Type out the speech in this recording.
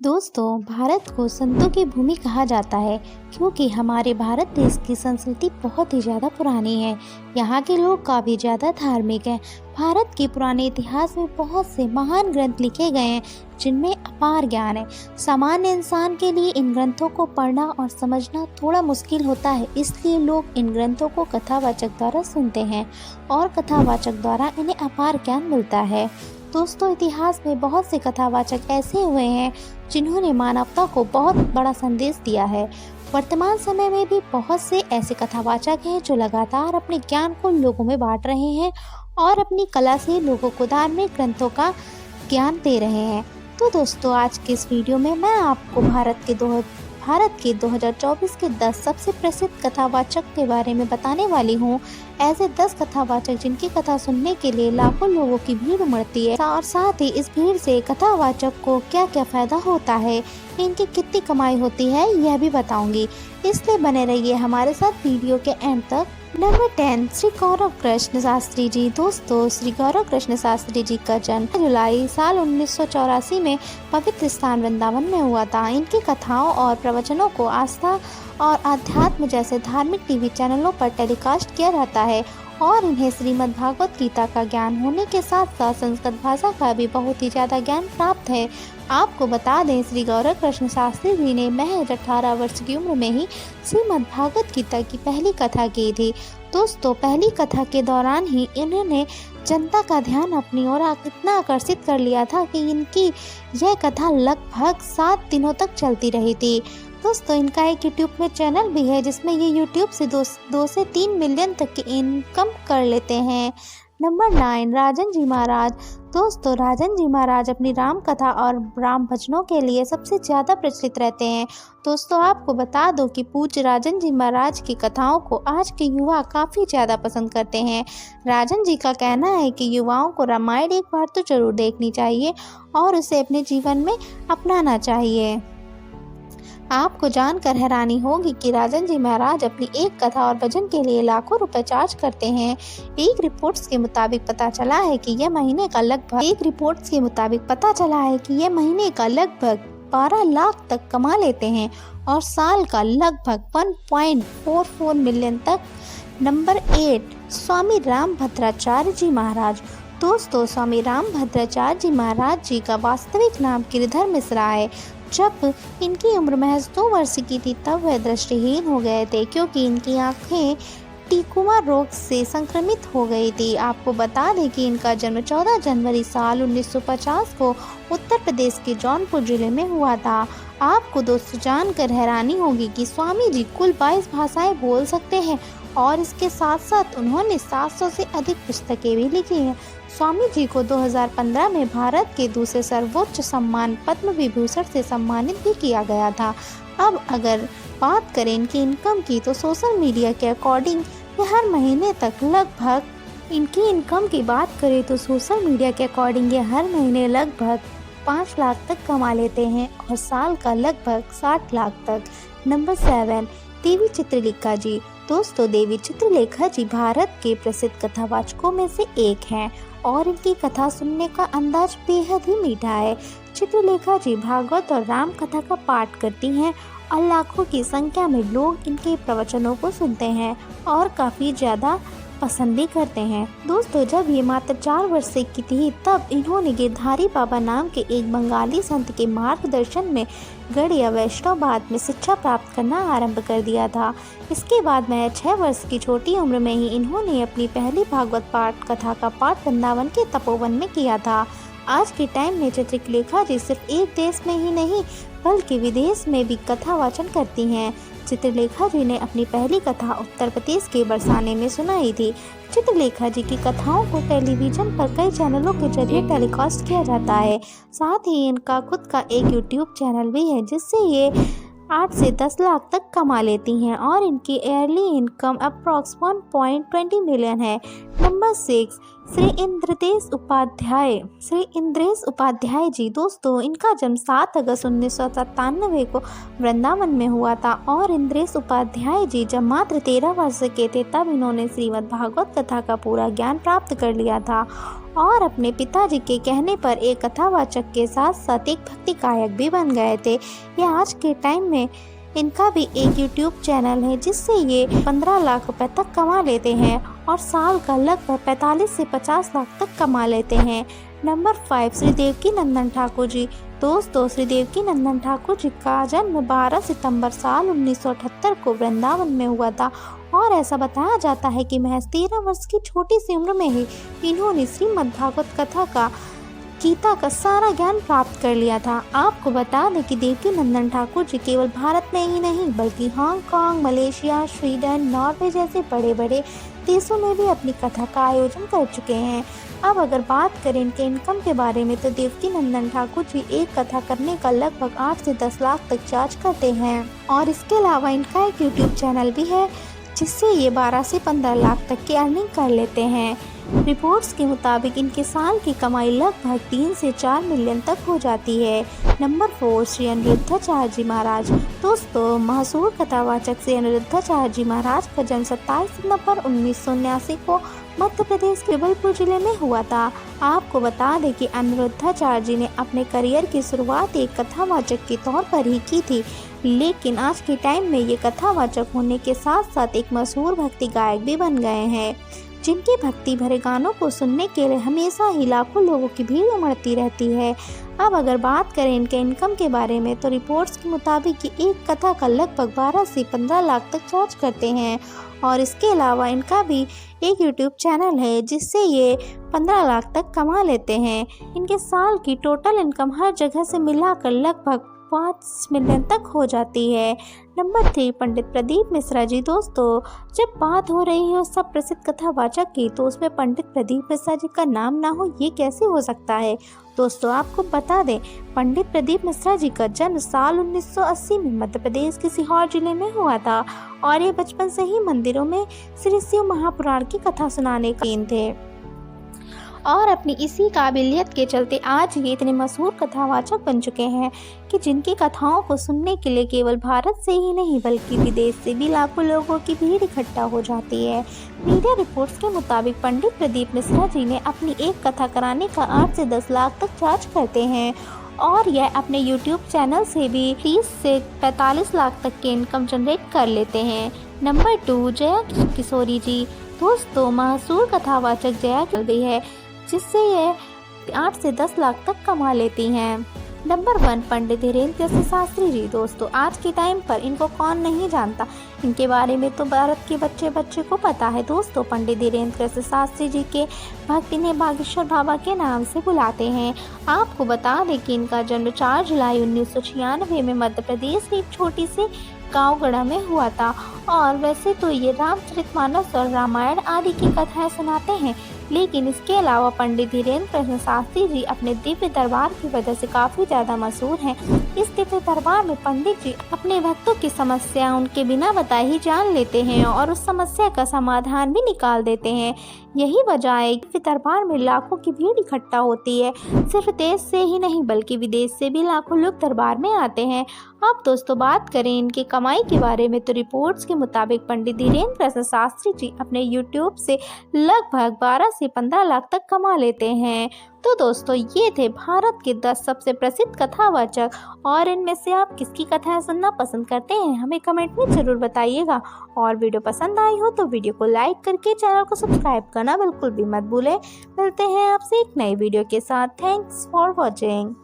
दोस्तों, भारत को संतों की भूमि कहा जाता है क्योंकि हमारे भारत देश की संस्कृति बहुत ही ज़्यादा पुरानी है। यहाँ के लोग काफ़ी ज़्यादा धार्मिक हैं। भारत के पुराने इतिहास में बहुत से महान ग्रंथ लिखे गए हैं जिनमें अपार ज्ञान है। सामान्य इंसान के लिए इन ग्रंथों को पढ़ना और समझना थोड़ा मुश्किल होता है, इसलिए लोग इन ग्रंथों को कथावाचक द्वारा सुनते हैं और कथावाचक द्वारा इन्हें अपार ज्ञान मिलता है। दोस्तों, इतिहास में बहुत से कथावाचक ऐसे हुए हैं जिन्होंने मानवता को बहुत बड़ा संदेश दिया है। वर्तमान समय में भी बहुत से ऐसे कथावाचक हैं जो लगातार अपने ज्ञान को लोगों में बांट रहे हैं और अपनी कला से लोगों को धार्मिक ग्रंथों का ज्ञान दे रहे हैं। तो दोस्तों, आज के इस वीडियो में मैं आपको भारत के 2024 के 10 सबसे प्रसिद्ध कथावाचक के बारे में बताने वाली हूँ। ऐसे 10 कथावाचक जिनकी कथा सुनने के लिए लाखों लोगों की भीड़ उमड़ती है और साथ ही इस भीड़ से कथावाचक को क्या क्या फायदा होता है, इनकी कितनी कमाई होती है, यह भी बताऊंगी। इसलिए बने रहिए हमारे साथ वीडियो के एंड तक। नंबर 10, श्री गौरव कृष्ण शास्त्री जी। दोस्तों, श्री गौरव कृष्ण शास्त्री जी का जन्म जुलाई साल 1984 में पवित्र स्थान वृंदावन में हुआ था। इनकी कथाओं और प्रवचनों को आस्था और आध्यात्म जैसे धार्मिक टीवी चैनलों पर टेलीकास्ट किया जाता है और इन्हें श्रीमद् भागवत गीता का ज्ञान होने के साथ साथ संस्कृत भाषा का भी बहुत ही ज़्यादा ज्ञान प्राप्त है। आपको बता दें, श्री गौरव कृष्ण शास्त्री जी ने महज 18 वर्ष की उम्र में ही श्रीमद् भागवत गीता की पहली कथा की थी। दोस्तों, पहली कथा के दौरान ही इन्होंने जनता का ध्यान अपनी ओर इतना आकर्षित कर लिया था कि इनकी यह कथा लगभग 7 दिनों तक चलती रही थी। दोस्तों, इनका एक यूट्यूब में चैनल भी है जिसमें ये यूट्यूब से 2 से 3 मिलियन तक की इनकम कर लेते हैं। नंबर 9, राजन जी महाराज। दोस्तों, राजन जी महाराज अपनी राम कथा और राम भजनों के लिए सबसे ज़्यादा प्रचलित रहते हैं। दोस्तों, आपको बता दो कि पूज्य राजन जी महाराज की कथाओं को आज के युवा काफ़ी ज़्यादा पसंद करते हैं। राजन जी का कहना है कि युवाओं को रामायण एक बार तो जरूर देखनी चाहिए और उसे अपने जीवन में अपनाना चाहिए। आपको जानकर हैरानी होगी कि राजन जी महाराज अपनी एक कथा और भजन के लिए लाखों रुपए चार्ज करते हैं। एक रिपोर्ट्स के मुताबिक पता चला है कि यह महीने का लगभग 12 लाख तक कमा लेते हैं और साल का लगभग 1.44 मिलियन तक। नंबर 8, स्वामी राम भद्राचार्य जी महाराज। दोस्तों, स्वामी राम भद्राचार्य जी महाराज जी का वास्तविक नाम गिरिधर मिश्रा है। जब इनकी उम्र महज 2 वर्ष की थी तब वह दृष्टिहीन हो गए थे क्योंकि इनकी आंखें टिकुमा रोग से संक्रमित हो गई थी। आपको बता दें कि इनका जन्म 14 जनवरी साल 1950 को उत्तर प्रदेश के जौनपुर जिले में हुआ था। आपको दोस्तों जानकर हैरानी होगी कि स्वामी जी कुल 22 भाषाएं बोल सकते हैं और इसके साथ साथ उन्होंने 700 से अधिक पुस्तकें भी लिखी हैं। स्वामी जी को 2015 में भारत के दूसरे सर्वोच्च सम्मान पद्म विभूषण से सम्मानित भी किया गया था। अब अगर बात करें इनकी इनकम की तो सोशल मीडिया के अकॉर्डिंग ये हर महीने तक लगभग इनकी इनकम की बात करें तो सोशल मीडिया के अकॉर्डिंग ये हर महीने लगभग 5 लाख तक कमा लेते हैं और साल का लगभग 60 लाख तक। नंबर 7, देवी चित्रलेखा जी। दोस्तों, देवी चित्रलेखा जी भारत के प्रसिद्ध कथावाचकों में से एक हैं और इनकी कथा सुनने का अंदाज बेहद ही मीठा है। चित्रलेखा जी भागवत और राम कथा का पाठ करती हैं और लाखों की संख्या में लोग इनके प्रवचनों को सुनते हैं और काफ़ी ज़्यादा पसंद भी करते हैं। दोस्तों, जब ये मात्र 4 वर्ष की थी तब इन्होंने गिरधारी बाबा नाम के एक बंगाली संत के मार्गदर्शन में गढ़ या वैष्णववाद में शिक्षा प्राप्त करना आरंभ कर दिया था। इसके बाद महज 6 वर्ष की छोटी उम्र में ही इन्होंने अपनी पहली भागवत पाठ कथा का पाठ वृंदावन के तपोवन में किया था। आज के टाइम में चित्रलेखा जी सिर्फ एक देश में ही नहीं बल्कि विदेश में भी कथा वाचन करती हैं। चित्रलेखा जी ने अपनी पहली कथा उत्तर प्रदेश के बरसाने में सुनाई थी। चित्रलेखा जी की कथाओं को टेलीविज़न पर कई चैनलों के जरिए टेलीकास्ट किया जाता है। साथ ही इनका खुद का एक यूट्यूब चैनल भी है जिससे ये 8 से 10 लाख तक कमा लेती हैं और इनकी ईयरली इनकम अप्रॉक्स 1.20 मिलियन है। नंबर 6, श्री इंद्रेश उपाध्याय जी। दोस्तों, इनका जन्म 7 अगस्त 1997 को वृंदावन में हुआ था और इंद्रेश उपाध्याय जी जब मात्र 13 वर्ष के थे तब इन्होंने श्रीमद् भागवत कथा का पूरा ज्ञान प्राप्त कर लिया था और अपने पिताजी के कहने पर एक कथावाचक के साथ साथ एक भक्ति गायक भी बन गए थे। ये आज के टाइम में इनका भी एक YouTube चैनल है जिससे ये 15 लाख रुपए तक कमा लेते हैं और साल का लगभग 45 से 50 लाख तक कमा लेते हैं। नंबर 5, श्री देवकीनंदन ठाकुर जी। दोस्तों, श्री देवकीनंदन ठाकुर जी का जन्म 12 सितंबर साल 1978 को वृंदावन में हुआ था और ऐसा बताया जाता है कि महज 13 वर्ष की छोटी सी उम्र में ही इन्होंने श्रीमद् भागवत कथा का गीता का सारा ज्ञान प्राप्त कर लिया था। आपको बता दें कि देवकीनंदन ठाकुर जी केवल भारत में ही नहीं बल्कि हांगकांग, मलेशिया, स्वीडन, नॉर्वे जैसे बड़े बड़े देशों में भी अपनी कथा का आयोजन कर चुके हैं। अब अगर बात करें इनके इनकम के बारे में तो देवकीनंदन ठाकुर जी एक कथा करने का लगभग 8 से 10 लाख तक चार्ज करते हैं और इसके अलावा इनका एक YouTube चैनल भी है जिससे ये 12 से 15 लाख तक की अर्निंग कर लेते हैं। रिपोर्ट्स के मुताबिक इनके साल की कमाई लगभग 3 से 4 मिलियन तक हो जाती है। नंबर 4, श्री अनिरुद्धाचार्य जी महाराज। दोस्तों, मशहूर कथावाचक श्री अनिरुद्धाचार्य जी महाराज का जन्म 27 सितंबर 1979 को मध्य प्रदेश के जबलपुर जिले में हुआ था। आपको बता दें कि अनिरुद्धाचार्य जी ने अपने करियर की शुरुआत एक कथावाचक के तौर पर ही की थी, लेकिन आज के टाइम में ये कथावाचक होने के साथ साथ एक मशहूर भक्ति गायक भी बन गए हैं जिनके भक्ति भरे गानों को सुनने के लिए हमेशा ही लाखों लोगों की भीड़ उमड़ती रहती है। अब अगर बात करें इनके इनकम के बारे में तो रिपोर्ट्स के मुताबिक कि एक कथा का लगभग 12 से 15 लाख तक चार्ज करते हैं और इसके अलावा इनका भी एक YouTube चैनल है जिससे ये 15 लाख तक कमा लेते हैं। इनके साल की टोटल इनकम हर जगह से मिलाकर लगभग 5 मिलियन तक हो जाती है। नंबर 3, पंडित प्रदीप मिश्रा जी। दोस्तों, जब बात हो रही हो सब प्रसिद्ध कथावाचक की तो उसमें पंडित प्रदीप मिश्रा जी का नाम ना हो ये कैसे हो सकता है। दोस्तों, आपको बता दें पंडित प्रदीप मिश्रा जी का जन्म साल 1980 में मध्य प्रदेश के सीहोर जिले में हुआ था और ये बचपन से ही मंदिरों में श्री शिव महापुराण की कथा सुनाने के शौकीन थे और अपनी इसी काबिलियत के चलते आज ये इतने मशहूर कथावाचक बन चुके हैं कि जिनकी कथाओं को सुनने के लिए केवल भारत से ही नहीं बल्कि विदेश से भी लाखों लोगों की भीड़ इकट्ठा हो जाती है। मीडिया रिपोर्ट्स के मुताबिक पंडित प्रदीप मिश्रा जी ने अपनी एक कथा कराने का 8 से 10 लाख तक चार्ज करते हैं और यह अपने YouTube चैनल से भी 30 से 45 लाख तक की इनकम जनरेट कर लेते हैं। नंबर 2, जया किशोरी जी। दोस्तों, मशहूर कथावाचक जया किशोरी है जिससे ये 8 से 10 लाख तक कमा लेती हैं। नंबर 1, पंडित धीरेन्द्र शास्त्री जी। दोस्तों, आज के टाइम पर इनको कौन नहीं जानता, इनके बारे में तो भारत के बच्चे बच्चे को पता है। दोस्तों, पंडित धीरेन्द्र शास्त्री जी के भक्त इन्हें बागेश्वर बाबा के नाम से बुलाते हैं। आपको बता दें कि इनका जन्म 4 जुलाई 1996 में मध्य प्रदेश की एक छोटी सी गाँव गढ़ा में हुआ था और वैसे तो ये रामचरितमानस और रामायण आदि की कथाएं सुनाते हैं, लेकिन इसके अलावा पंडित धीरेन्द्र शास्त्री जी अपने दिव्य दरबार की वजह से काफ़ी ज़्यादा मशहूर हैं। इस दिव्य दरबार में पंडित जी अपने भक्तों की समस्या उनके बिना बताए ही जान लेते हैं और उस समस्या का समाधान भी निकाल देते हैं। यही वजह है कि दरबार में लाखों की भीड़ इकट्ठा होती है। सिर्फ देश से ही नहीं बल्कि विदेश से भी लाखों लोग दरबार में आते हैं। अब दोस्तों, बात करें इनकी कमाई के बारे में तो रिपोर्ट्स के मुताबिक पंडित धीरेन्द्र शास्त्री जी अपने YouTube से लगभग 12 से 15 लाख तक कमा लेते हैं। तो दोस्तों, ये थे भारत के 10 सबसे प्रसिद्ध कथावाचक और इनमें से आप किसकी कथाएं सुनना पसंद करते हैं हमें कमेंट में ज़रूर बताइएगा। और वीडियो पसंद आई हो तो वीडियो को लाइक करके चैनल को सब्सक्राइब करना बिल्कुल भी मत भूलें। मिलते हैं आपसे एक नई वीडियो के साथ। Thanks for watching.